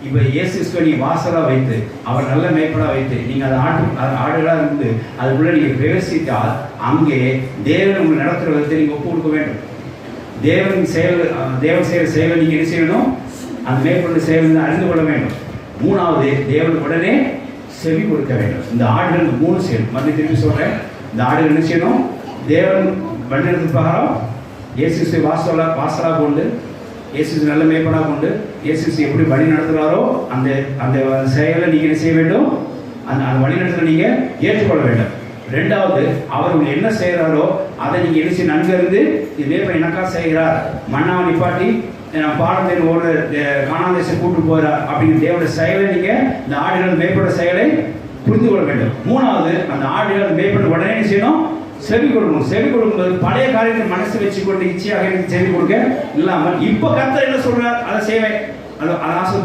இப்போ இயேசு கிறிஸ்துவை நீ வாசலாக வைத்து அவர் நல்ல மேய்ப்பனாக வைத்து நீங்கள் அதை ஆடுகளாக இருந்து அதுக்குள்ளே நீங்கள் பிரவேசித்தால் அங்கே தேவன் உங்களை நடத்துகிற விதத்தை நீங்கள் ஒப்பு கொடுக்க வேண்டும். தேவன் செய்கிற செயலை நீங்கள் என்ன செய்யணும்? அந்த மேற்கொண்டு செயல் அறிந்து கொள்ள வேண்டும். மூணாவது, தேவனுக்கு உடனே செவி கொடுக்க வேண்டும். இந்த ஆடுகள் 3 செயல் மறுபடியும் திரும்பி சொல்கிறேன். இந்த ஆடுகள் என்ன செய்யணும்? தேவன் வழிநடத்து பிரகாரம் இயேசு வாசலாக கொண்டு இயேசு நல்ல மேய்ப்பனாக கொண்டு இயேசு எப்படி வழி நடத்துகிறாரோ அந்த அந்த செயலை நீங்கள் என்ன செய்ய வேண்டும்? அந்த வழி நடத்துகிற நீங்கள் ஏற்றுக்கொள்ள வேண்டும். ரெண்டாவது, அவர் உங்களுக்கு என்ன செய்கிறாரோ அதை நீங்கள் என்ன செய்ய நன்கு இருந்து இது மேய்ப்பன் எனக்கா செய்கிறார், மண்ணாவை நிப்பாட்டி பாடத்தின் ஒரு காணாதேசம் கூட்டு போகிறார் அப்படிங்கிற தேவனுடைய செயலை நீங்கள் இந்த ஆடுகள் மேய்ப்போட செயலை புரிந்து கொள்ள வேண்டும். மூணாவது, அந்த ஆடுகள் மேய்ப்பன் உடனே செய்யணும், செவி கொடுக்கணும். செவி கொடுக்கும்போது பழைய காரியத்தை மனசு வச்சுக்கொண்டு இச்சையாக எனக்கு செவி கொடுக்க இல்லாமல் இப்போ கர்த்தர் என்ன சொல்றார் அதை செய்வேன், அதை ஆசைப்பட்டு